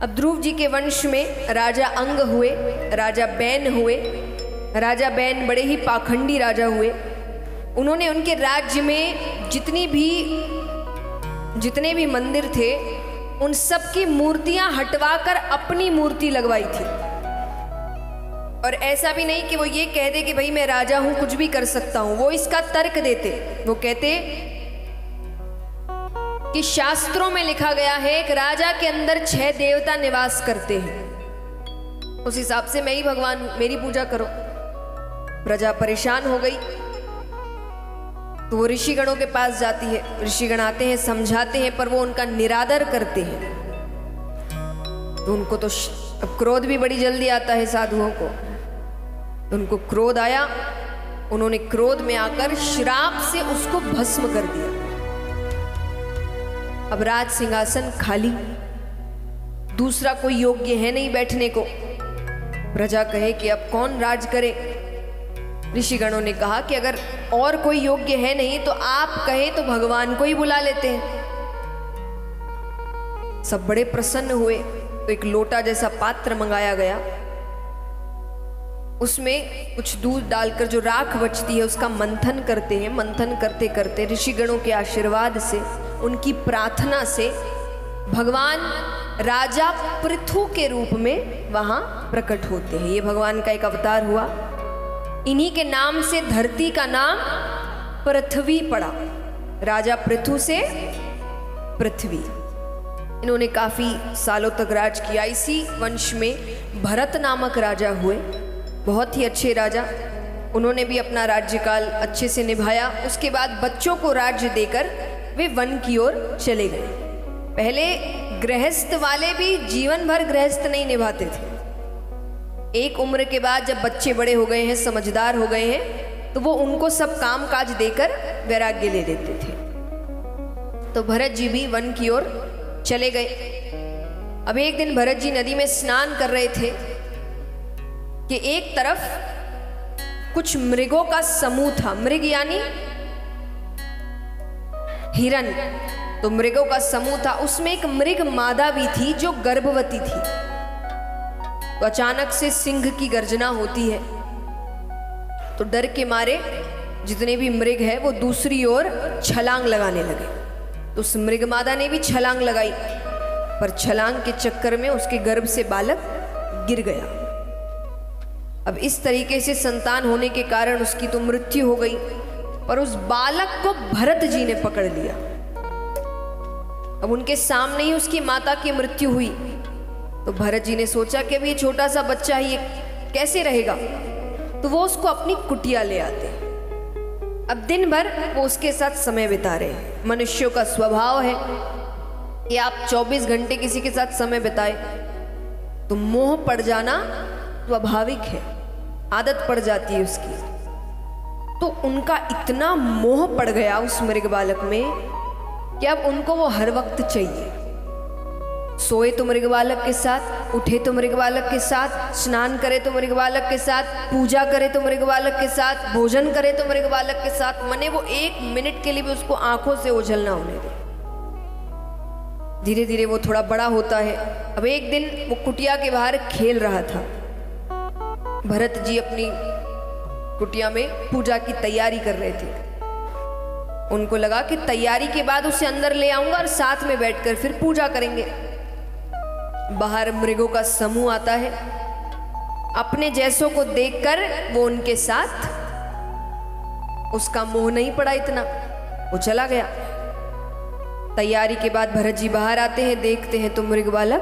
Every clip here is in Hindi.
अब ध्रुव जी के वंश में राजा अंग हुए, राजा बैन हुए। राजा बैन बड़े ही पाखंडी राजा हुए। उन्होंने उनके राज्य में जितने भी मंदिर थे उन सब की मूर्तियां हटवाकर अपनी मूर्ति लगवाई थी। और ऐसा भी नहीं कि वो ये कह दे कि भाई मैं राजा हूं, कुछ भी कर सकता हूं। वो इसका तर्क देते। वो कहते कि शास्त्रों में लिखा गया है एक राजा के अंदर 6 देवता निवास करते हैं, उस हिसाब से मैं ही भगवान हूं, मेरी पूजा करो। प्रजा परेशान हो गई तो वो ऋषिगणों के पास जाती है। ऋषिगण आते हैं, समझाते हैं, पर वो उनका निरादर करते हैं। तो उनको तो अब क्रोध भी बड़ी जल्दी आता है साधुओं को। तो उनको क्रोध आया। उन्होंने क्रोध में आकर श्राप से उसको भस्म कर दिया। अब राज सिंहासन खाली, दूसरा कोई योग्य है नहीं बैठने को। प्रजा कहे कि अब कौन राज करे। ऋषिगणों ने कहा कि अगर और कोई योग्य है नहीं तो आप कहें तो भगवान को ही बुला लेते हैं। सब बड़े प्रसन्न हुए। तो एक लोटा जैसा पात्र मंगाया गया, उसमें कुछ दूध डालकर जो राख बचती है उसका मंथन करते हैं। मंथन करते करते ऋषिगणों के आशीर्वाद से, उनकी प्रार्थना से भगवान राजा पृथु के रूप में वहां प्रकट होते हैं। ये भगवान का एक अवतार हुआ। इन्हीं के नाम से धरती का नाम पृथ्वी पड़ा। राजा पृथु से पृथ्वी। इन्होंने काफी सालों तक राज किया। इसी वंश में भरत नामक राजा हुए, बहुत ही अच्छे राजा। उन्होंने भी अपना राज्यकाल अच्छे से निभाया। उसके बाद बच्चों को राज्य देकर वे वन की ओर चले गए। पहले गृहस्थ वाले भी जीवन भर गृहस्थ नहीं निभाते थे। एक उम्र के बाद जब बच्चे बड़े हो गए हैं, समझदार हो गए हैं, तो वो उनको सब काम काज देकर वैराग्य ले लेते थे। तो भरत जी भी वन की ओर चले गए। अब एक दिन भरत जी नदी में स्नान कर रहे थे कि एक तरफ कुछ मृगों का समूह था। मृग यानी हिरन। तो मृगों का समूह था, उसमें एक मृग मादा भी थी जो गर्भवती थी। तो अचानक से सिंह की गर्जना होती है। तो डर के मारे जितने भी मृग है वो दूसरी ओर छलांग लगाने लगे। तो उस मृग मादा ने भी छलांग लगाई, पर छलांग के चक्कर में उसके गर्भ से बालक गिर गया। अब इस तरीके से संतान होने के कारण उसकी तो मृत्यु हो गई, पर उस बालक को भरत जी ने पकड़ लिया। अब उनके सामने ही उसकी माता की मृत्यु हुई। तो भरत जी ने सोचा कि अब ये छोटा सा बच्चा ही कैसे रहेगा। तो वो उसको अपनी कुटिया ले आते। अब दिन भर वो उसके साथ समय बिता रहे हैं। मनुष्यों का स्वभाव है कि आप 24 घंटे किसी के साथ समय बिताए तो मोह पड़ जाना स्वाभाविक है, आदत पड़ जाती है उसकी। तो उनका इतना मोह पड़ गया उस मृग बालक में कि अब उनको वो हर वक्त चाहिए। सोए तो मृग बालक के साथ, उठे तो मृग बालक के साथ, स्नान करे तो मृग बालक के साथ, पूजा करे तो मृग बालक के साथ, भोजन करे तो मृग बालक के साथ। मने वो 1 मिनट के लिए भी उसको आंखों से ओझल ना होने दे। धीरे धीरे वो थोड़ा बड़ा होता है। अब एक दिन वो कुटिया के बाहर खेल रहा था। भरत जी अपनी कुटिया में पूजा की तैयारी कर रहे थे। उनको लगा कि तैयारी के बाद उसे अंदर ले आऊंगा और साथ में बैठकर फिर पूजा करेंगे। बाहर मृगों का समूह आता है। अपने जैसों को देखकर वो उनके साथ, उसका मोह नहीं पड़ा इतना, वो चला गया। तैयारी के बाद भरत जी बाहर आते हैं, देखते हैं तो मृग बालक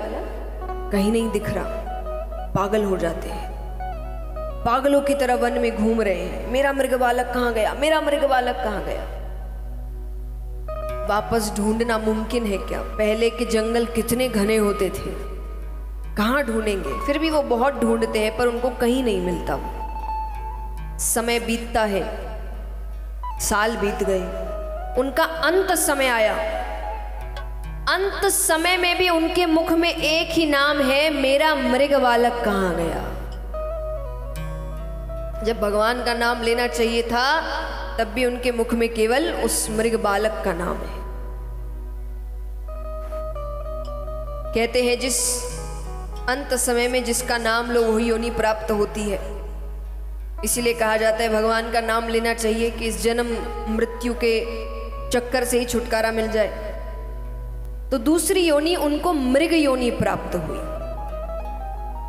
कहीं नहीं दिख रहा। पागल हो जाते हैं, पागलों की तरह वन में घूम रहे हैं। मेरा मृग बालक कहाँ गया, मेरा मृग बालक कहाँ गया। वापस ढूंढना मुमकिन है क्या? पहले के जंगल कितने घने होते थे, कहाँ ढूंढेंगे? फिर भी वो बहुत ढूंढते हैं पर उनको कहीं नहीं मिलता। समय बीतता है, साल बीत गए, उनका अंत समय आया। अंत समय में भी उनके मुख में एक ही नाम है, मेरा मृग बालक कहाँ गया। जब भगवान का नाम लेना चाहिए था तब भी उनके मुख में केवल उस मृग बालक का नाम है। कहते हैं जिस अंत समय में जिसका नाम लो वही योनि प्राप्त होती है। इसीलिए कहा जाता है भगवान का नाम लेना चाहिए कि इस जन्म मृत्यु के चक्कर से ही छुटकारा मिल जाए। तो दूसरी योनि उनको मृग योनि प्राप्त हुई,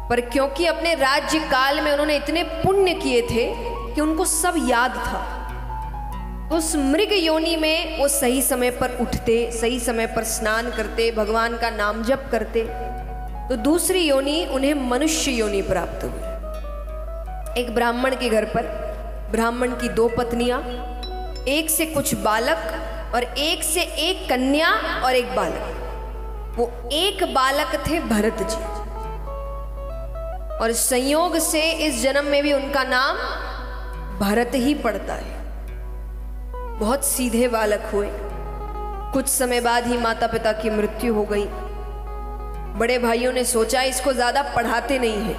पर क्योंकि अपने राज्य काल में उन्होंने इतने पुण्य किए थे कि उनको सब याद था, तो उस मृग योनि में वो सही समय पर उठते, सही समय पर स्नान करते, भगवान का नाम जप करते, तो दूसरी योनि उन्हें मनुष्य योनि प्राप्त हुई। एक ब्राह्मण के घर पर ब्राह्मण की 2 पत्नियां, एक से कुछ बालक और एक से एक कन्या और एक बालक। वो एक बालक थे भरत जी, और संयोग से इस जन्म में भी उनका नाम भरत ही पड़ता है। बहुत सीधे बालक हुए। कुछ समय बाद ही माता पिता की मृत्यु हो गई। बड़े भाइयों ने सोचा इसको ज्यादा पढ़ाते नहीं है,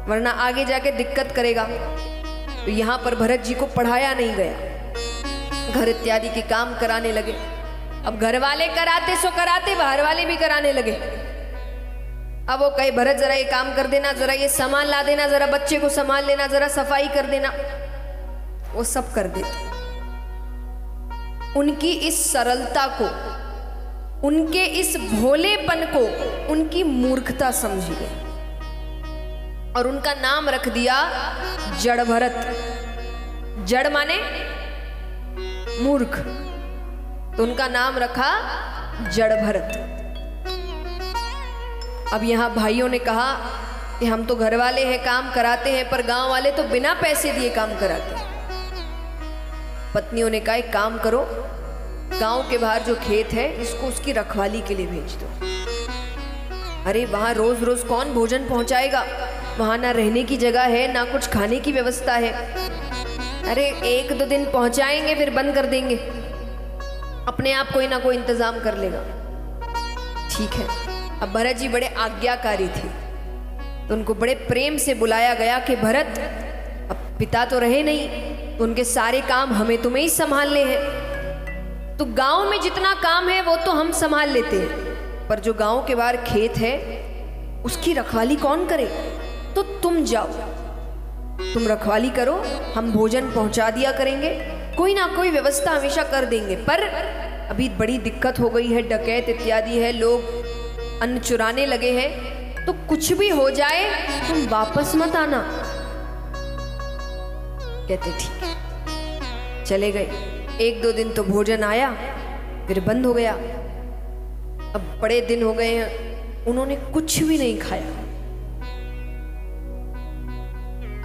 वरना आगे जाके दिक्कत करेगा, तो यहां पर भरत जी को पढ़ाया नहीं गया। घर इत्यादि के काम कराने लगे। अब घर वाले कराते सो कराते, बाहर वाले भी कराने लगे। अब वो कहे भरत जरा ये काम कर देना, जरा ये सामान ला देना, जरा बच्चे को संभाल लेना, जरा सफाई कर देना, वो सब कर देते। उनकी इस सरलता को, उनके इस भोलेपन को उनकी मूर्खता समझी गई और उनका नाम रख दिया जड़ भरत। जड़ माने मूर्ख, तो उनका नाम रखा जड़ भरत। अब यहां भाइयों ने कहा कि हम तो घर वाले हैं, काम कराते हैं, पर गांव वाले तो बिना पैसे दिए काम कराते हैं। पत्नियों ने कहा एक काम करो, गांव के बाहर जो खेत है इसको उसकी रखवाली के लिए भेज दो। अरे वहां रोज रोज कौन भोजन पहुंचाएगा, वहां ना रहने की जगह है, ना कुछ खाने की व्यवस्था है। अरे 1-2 दिन पहुंचाएंगे फिर बंद कर देंगे, अपने आप कोई ना कोई इंतजाम कर लेगा। ठीक है। अब भरत जी बड़े आज्ञाकारी थे, तो उनको बड़े प्रेम से बुलाया गया कि भरत, अब पिता तो रहे नहीं, तो उनके सारे काम हमें तुम्हें ही संभालने हैं। तो गांव में जितना काम है वो तो हम संभाल लेते हैं, पर जो गांव के बाहर खेत है उसकी रखवाली कौन करे? तो तुम जाओ, तुम रखवाली करो, हम भोजन पहुंचा दिया करेंगे, कोई ना कोई व्यवस्था हमेशा कर देंगे। पर अभी बड़ी दिक्कत हो गई है, डकैत इत्यादि है, लोग अन्न चुराने लगे हैं, तो कुछ भी हो जाए तुम वापस मत आना। कहते ठीक है। चले गए। 1-2 दिन तो भोजन आया, फिर बंद हो गया। अब बड़े दिन हो गए हैं, उन्होंने कुछ भी नहीं खाया।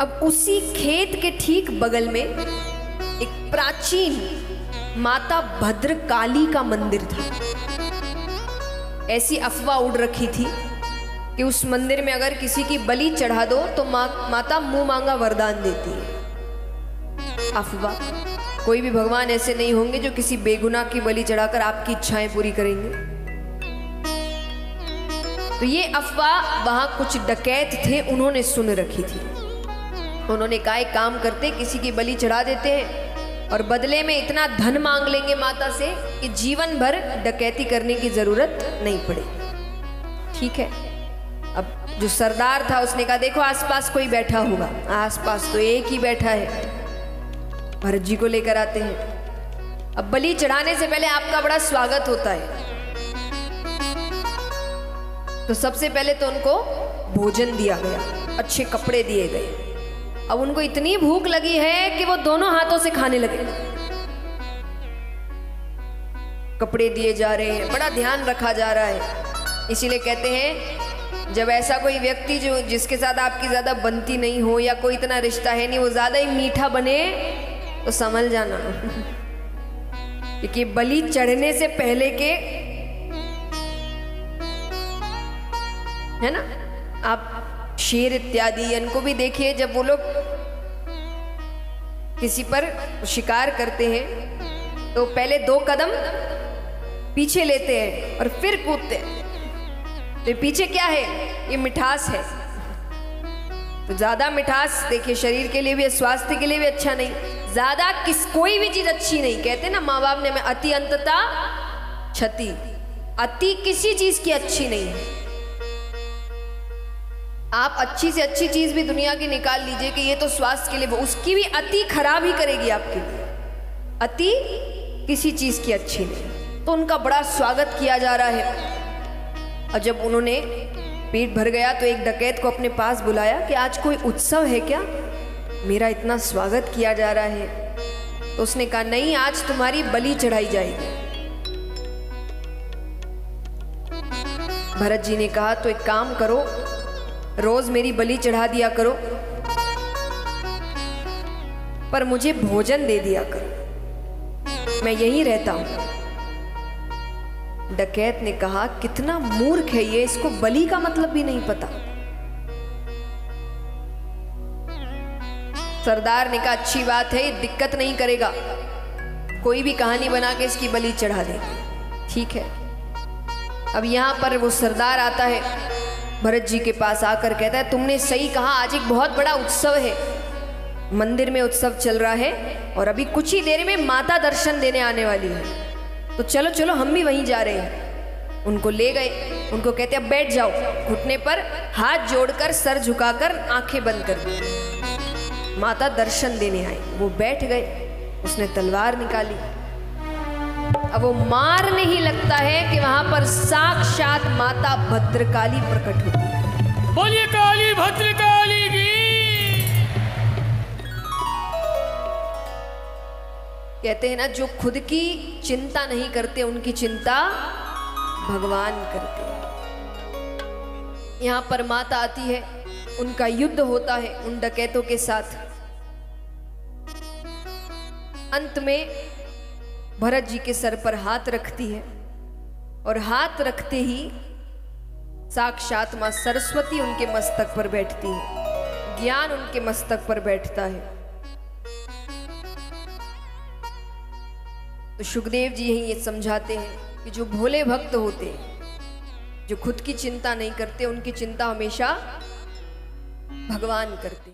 अब उसी खेत के ठीक बगल में एक प्राचीन माता भद्रकाली का मंदिर था। ऐसी अफवाह उड़ रखी थी कि उस मंदिर में अगर किसी की बलि चढ़ा दो तो माता मुंह मांगा वरदान देती है। अफवाह। कोई भी भगवान ऐसे नहीं होंगे जो किसी बेगुनाह की बलि चढ़ाकर आपकी इच्छाएं पूरी करेंगे। तो ये अफवाह वहां कुछ डकैत थे, उन्होंने सुन रखी थी। उन्होंने कहा एक काम करते, किसी की बलि चढ़ा देते हैं और बदले में इतना धन मांग लेंगे माता से कि जीवन भर डकैती करने की जरूरत नहीं पड़े। ठीक है। अब जो सरदार था उसने कहा देखो आसपास कोई बैठा होगा। आसपास तो एक ही बैठा है, भरत जी को लेकर आते हैं। अब बलि चढ़ाने से पहले आपका बड़ा स्वागत होता है, तो सबसे पहले तो उनको भोजन दिया गया, अच्छे कपड़े दिए गए। अब उनको इतनी भूख लगी है कि वो दोनों हाथों से खाने लगे। कपड़े दिए जा रहे हैं, बड़ा ध्यान रखा जा रहा है। इसीलिए कहते हैं जब ऐसा कोई व्यक्ति जो जिसके साथ आपकी ज्यादा बनती नहीं हो या कोई इतना रिश्ता है नहीं, वो ज्यादा ही मीठा बने तो समझ जाना क्योंकि बलि चढ़ने से पहले के है ना, आप शेर इत्यादि इनको भी देखिए, जब वो लोग किसी पर शिकार करते हैं तो पहले 2 कदम पीछे लेते हैं और फिर कूदते हैं। तो पीछे क्या है? ये मिठास है। तो ज्यादा मिठास देखिए शरीर के लिए भी, स्वास्थ्य के लिए भी अच्छा नहीं। ज्यादा कोई भी चीज अच्छी नहीं। कहते ना माँ बाप ने, मैं अति अंतता क्षति, अति किसी चीज की अच्छी नहीं है। आप अच्छी से अच्छी चीज भी दुनिया की निकाल लीजिए कि ये तो स्वास्थ्य के लिए, वो उसकी भी अति खराब ही करेगी आपके लिए। अति किसी चीज की अच्छी नहीं। तो उनका बड़ा स्वागत किया जा रहा है। और जब उन्होंने पेट भर गया तो एक डकैत को अपने पास बुलाया कि आज कोई उत्सव है क्या, मेरा इतना स्वागत किया जा रहा है। तो उसने कहा नहीं, आज तुम्हारी बलि चढ़ाई जाएगी। भरत जी ने कहा तो एक काम करो, रोज मेरी बलि चढ़ा दिया करो, पर मुझे भोजन दे दिया करो, मैं यहीं रहता हूं। डकैत ने कहा कितना मूर्ख है ये, इसको बलि का मतलब भी नहीं पता। सरदार ने कहा अच्छी बात है, दिक्कत नहीं करेगा, कोई भी कहानी बना के इसकी बलि चढ़ा दे। ठीक है। अब यहां पर वो सरदार आता है, भरत जी के पास आकर कहता है तुमने सही कहा, आज एक बहुत बड़ा उत्सव है, मंदिर में उत्सव चल रहा है और अभी कुछ ही देर में माता दर्शन देने आने वाली है, तो चलो चलो हम भी वहीं जा रहे हैं। उनको ले गए, उनको कहते हैं बैठ जाओ, घुटने पर हाथ जोड़कर सर झुकाकर आंखें बंद कर दी। माता दर्शन देने आई, वो बैठ गए, उसने तलवार निकाली। अब वो मारने ही लगता है कि वहां पर साक्षात माता भद्रकाली प्रकट होती है। बोलिए काली भद्रकाली की। कहते हैं ना, जो खुद की चिंता नहीं करते उनकी चिंता भगवान करते हैं। यहां पर माता आती है, उनका युद्ध होता है उन डकैतों के साथ। अंत में भरत जी के सर पर हाथ रखती है और हाथ रखते ही साक्षात मां सरस्वती उनके मस्तक पर बैठती है, ज्ञान उनके मस्तक पर बैठता है। तो सुखदेव जी यही ये समझाते हैं कि जो भोले भक्त होते हैं, जो खुद की चिंता नहीं करते, उनकी चिंता हमेशा भगवान करते।